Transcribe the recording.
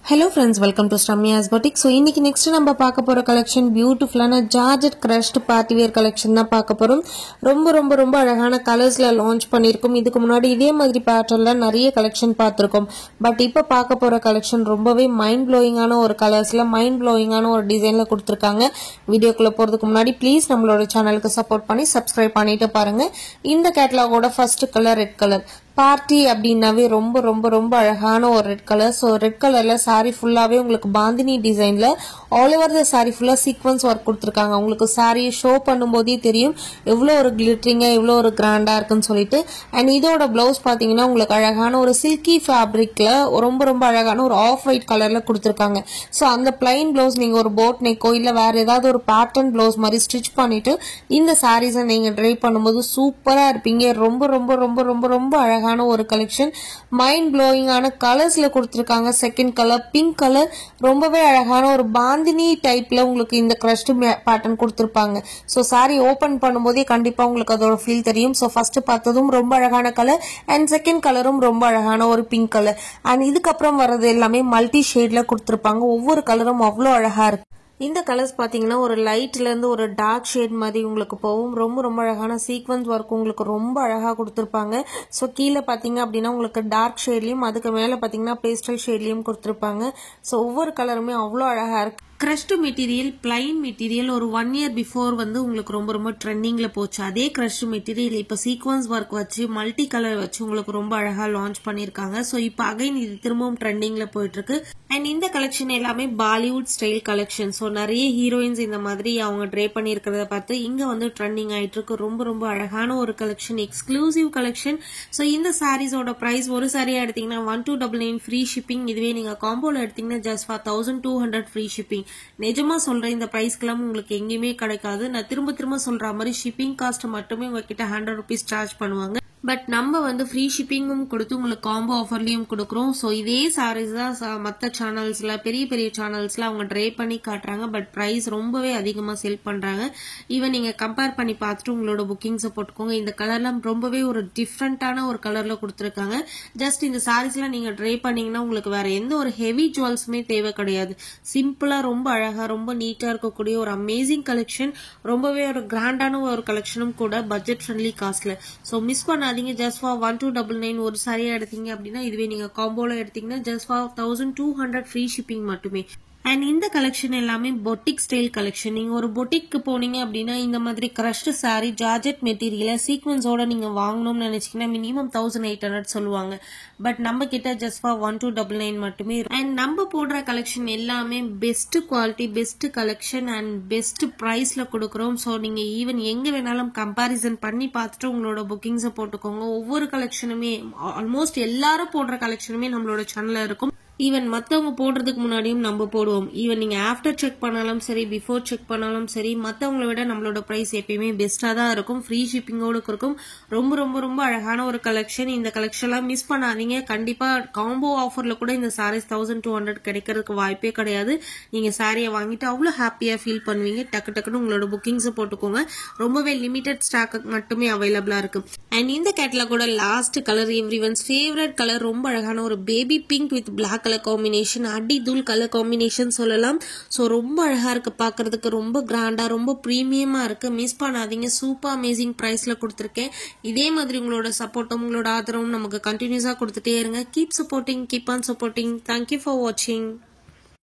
Hello friends, welcome to Ramya's Boutique. So இன்னைக்கு next நம்ம பார்க்க போற collection பியூட்டிஃபுல்லான georgette crushed party wear collection தான் பார்க்க போறோம். ரொம்ப அழகான கலர்ஸ்ல லான்ச் பண்ணிருக்கோம். இதுக்கு முன்னாடி இதே மாதிரி பேட்டர்ன்ல நிறைய collection பார்த்திருக்கோம். பட் இப்போ பார்க்க போற collection ரொம்பவே மைண்ட் ப்ளோயிங்கான ஒரு கலர்ஸ்ல மைண்ட் ப்ளோயிங்கான ஒரு டிசைன்ல கொடுத்திருக்காங்க. வீடியோக்குள்ள போறதுக்கு முன்னாடி ப்ளீஸ் நம்மளோட சேனலுக்கு சப்போர்ட் பண்ணி subscribe பண்ணிட்டு பாருங்க. இந்த கேட்டலாகோட first colour red colour. Party அப்படின்னாவே ரொம்ப அழகான ஒரு ரெட் கலர். ஸோ ரெட் கலர்ல சாரி ஃபுல்லாவே உங்களுக்கு பாந்தினி டிசைன்ல ஆல் ஓவர் த சாரி ஃபுல்லா சீக்வன்ஸ் ஒர்க் கொடுத்துருக்காங்க. உங்களுக்கு சாரி ஷோ பண்ணும்போதே தெரியும் எவ்வளோ ஒரு கிளிட்டரிங்கா எவ்வளோ ஒரு கிராண்டா இருக்குன்னு சொல்லிட்டு. அண்ட் இதோட பிளவுஸ் பாத்தீங்கன்னா உங்களுக்கு அழகான ஒரு சில்கி ஃபேப்ரிக்ல ரொம்ப அழகான ஒரு ஆஃப் ஒயிட் கலர்ல கொடுத்துருக்காங்க. ஸோ அந்த பிளைன் பிளவுஸ் நீங்க ஒரு போட் நெக்கோ இல்ல வேற ஏதாவது ஒரு பேட்டர்ன் பிளவுஸ் மாதிரி ஸ்டிச் பண்ணிட்டு இந்த சாரீஸை நீங்க ட்ரை பண்ணும்போது சூப்பரா இருப்பீங்க. ரொம்ப அழகான ஒரு கலெக்ஷன் மைண்ட் ப்ளோயிங்கான கலர்ஸ்ல கொடுத்திருக்காங்க. செகண்ட் கலர் பிங்க் கலர் ரொம்பவே அழகான ஒரு பாந்தினி டைப்ல உங்களுக்கு இந்த கிரஷ்ட் பேட்டர்ன் கொடுத்திருப்பாங்க. சோ சாரி ஓபன் பண்ணும்போதே கண்டிப்பா உங்களுக்கு அதோட ஃபீல் தெரியும். சோ ஃபர்ஸ்ட் பார்த்ததும் ரொம்ப அழகான கலர் அண்ட் செகண்ட் கலரும் ரொம்ப அழகான ஒரு பிங்க் கலர். அண்ட் இதுக்கப்புறம் வர்றது எல்லாமே மல்டி ஷேட்ல கொடுத்திருப்பாங்க. ஒவ்வொரு கலரும் அவ்வளோ அழகா இருக்கு. இந்த கலர்ஸ் பாத்தீங்கன்னா ஒரு லைட்ல இருந்து ஒரு டார்க் ஷேட் மாதிரி உங்களுக்கு போகும். ரொம்ப அழகான சீக்வன்ஸ் ஒர்க் உங்களுக்கு ரொம்ப அழகா கொடுத்திருப்பாங்க. சோ கீழே பாத்தீங்க அப்படின்னா உங்களுக்கு டார்க் ஷேட்லயும் அதுக்கு மேல பாத்தீங்கன்னா பேஸ்டல் ஷேட்லயும் கொடுத்திருப்பாங்க. சோ ஒவ்வொரு கலருமே அவ்வளோ அழகா இருக்கு. கிரஷ்ட் மெட்டீரியல் பிளைன் மெட்டீரியல் ஒரு 1 year பிஃபோர் வந்து உங்களுக்கு ரொம்ப ட்ரெண்டிங்ல போச்சு. அதே கிரஷ்ட் மெட்டீரியல் இப்ப சீக்வன்ஸ் ஒர்க் வச்சு மல்டி கலர் வச்சு உங்களுக்கு ரொம்ப அழகா லான்ச் பண்ணிருக்காங்க. சோ இப்ப அகைன் இது திரும்பவும் ட்ரெண்டிங்ல போயிட்டு இருக்கு. அண்ட் இந்த கலெக்ஷன் எல்லாமே பாலிவுட் ஸ்டைல் கலெக்ஷன். சோ நிறைய ஹீரோயின்ஸ் இந்த மாதிரி அவங்க ட்ரை பண்ணிருக்கிறத பார்த்து இங்க வந்து ட்ரெண்டிங் ஆயிட்டு இருக்கு. ரொம்ப அழகான ஒரு கலெக்ஷன், எக்ஸ்க்ளூசிவ் கலெக்ஷன். சோ இந்த சாரீஸோட பிரைஸ் ஒரு சாரியா எடுத்தீங்கன்னா 1299 ஃப்ரீ ஷிப்பிங். இதுவே நீங்க காம்போல எடுத்தீங்கன்னா ஜஸ்ட் ஃபார் 1200 ஃப்ரீ ஷிப்பிங். நிஜமா சொல்றேன், இந்த பிரைஸ்க்கெல்லாம் உங்களுக்கு எங்கேயுமே கிடைக்காது. நான் திரும்ப சொல்ற மாதிரி ஷிப்பிங் காஸ்ட் மட்டுமே உங்ககிட்ட 100 rupees சார்ஜ் பண்ணுவாங்க. பட் நம்ம வந்து ஃப்ரீ ஷிப்பிங்கும் கொடுத்து உங்களுக்கு காம்போ ஆஃபர்லயும் கொடுக்குறோம். ஸோ இதே சாரீஸ் தான் மற்ற சேனல்ஸ்ல பெரிய சேனல்ஸ்ல அவங்க ட்ரை பண்ணி காட்டுறாங்க. பட் பிரைஸ் ரொம்பவே அதிகமா செல் பண்றாங்க. ஈவன் நீங்க கம்பேர் பண்ணி பார்த்துட்டு உங்களோட புக்கிங்ஸை போட்டுக்கோங்க. இந்த கலர்லாம் ரொம்பவே ஒரு டிஃப்ரெண்டான ஒரு கலர்ல கொடுத்துருக்காங்க. ஜஸ்ட் இந்த சாரீஸ்லாம் நீங்க ட்ரை பண்ணீங்கன்னா உங்களுக்கு வேற எந்த ஒரு ஹெவி ஜுவல்ஸுமே தேவை கிடையாது. சிம்பிளா ரொம்ப அழகா ரொம்ப நீட்டா இருக்கக்கூடிய ஒரு அமேசிங் கலெக்ஷன். ரொம்பவே ஒரு கிராண்டான ஒரு கலெக்ஷனும் கூட பட்ஜெட் ஃப்ரெண்ட்லி காஸ்ட்ல. ஸோ மிஸ் பண்ணாதீங்க. ஜஸ்ட் ஃபார் 1299 ஒரு சாரியா எடுத்தீங்க அப்படின்னா இதுவே நீங்க காம்போல எடுத்தீங்கன்னா ஜஸ்ட் ஃபார் 1200 ஃப்ரீ ஷிப்பிங் மட்டுமே. அண்ட் இந்த கலெக்ஷன் எல்லாமே பொட்டிக் ஸ்டைல் கலெக்ஷன். நீங்க ஒரு பொட்டிக்கு போனீங்க அப்படின்னா இந்த மாதிரி கிரஷ்ட் சாரி ஜார்ஜெட் மெட்டீரியல சீக்வன்ஸோட நீங்க வாங்கணும்னு நினைச்சீங்கன்னா மினிமம் 1800 சொல்லுவாங்க. பட் நம்ம கிட்ட ஜஸ்ட் ஃபார் 1299 மட்டுமே. அண்ட் நம்ம போடுற கலெக்ஷன் எல்லாமே best quality, best collection and best பிரைஸ்ல கொடுக்குறோம். ஸோ நீங்க ஈவன் எங்க வேணாலும் கம்பாரிசன் பண்ணி பார்த்துட்டு உங்களோட புக்கிங்ஸை போட்டுக்கோங்க. ஒவ்வொரு கலெக்ஷனுமே ஆல்மோஸ்ட் எல்லாரும் போடுற கலெக்ஷனுமே நம்மளோட சேனல்ல இருக்கும். ஈவன் மத்தவங்க போடுறதுக்கு முன்னாடியும் நம்ம போடுவோம். ஈவன் நீங்க ஆஃப்டர் செக் பண்ணாலும் சரி பிஃபோர் செக் பண்ணாலும் சரி மத்தவங்களை விட நம்மளோட பிரைஸ் எப்பயுமே பெஸ்டா தான் இருக்கும். ஃப்ரீ ஷிப்பிங்கோட இருக்கும். ரொம்ப அழகான ஒரு கலெக்ஷன். இந்த கலெக்ஷன்லாம் மிஸ் பண்ணாதீங்க. கண்டிப்பா காம்போ ஆஃபர்ல கூட இந்த சாரீஸ் 1200 கிடைக்கிறதுக்கு வாய்ப்பே கிடையாது. நீங்க சாரியை வாங்கிட்டு அவ்வளவு ஹாப்பியா ஃபீல் பண்ணுவீங்க. டக்குன்னு உங்களோட புக்கிங்ஸ் போட்டுக்கோங்க. ரொம்பவே லிமிடெட் ஸ்டாக் மட்டுமே அவைலபிளா இருக்கு. அண்ட் இந்த கேட்டலாகோட last colour everyone's favourite colour. ரொம்ப அழகான ஒரு baby pink with black colour combination, அடி தூள் கலர் காம்பினேஷன் சொல்லலாம். ஸோ ரொம்ப அழகா இருக்கு பாக்குறதுக்கு. ரொம்ப கிராண்டா ரொம்ப பிரீமியமா இருக்கு. மிஸ் பண்ணாதீங்க. சூப்பர் அமேசிங் பிரைஸ்ல கொடுத்துருக்கேன். இதே மாதிரி உங்களோட சப்போர்ட்டும் உங்களோட ஆதரவும் நமக்கு கண்டினியூஸா கொடுத்துட்டே இருங்க. Keep supporting, keep on supporting. Thank you for வாட்சிங்.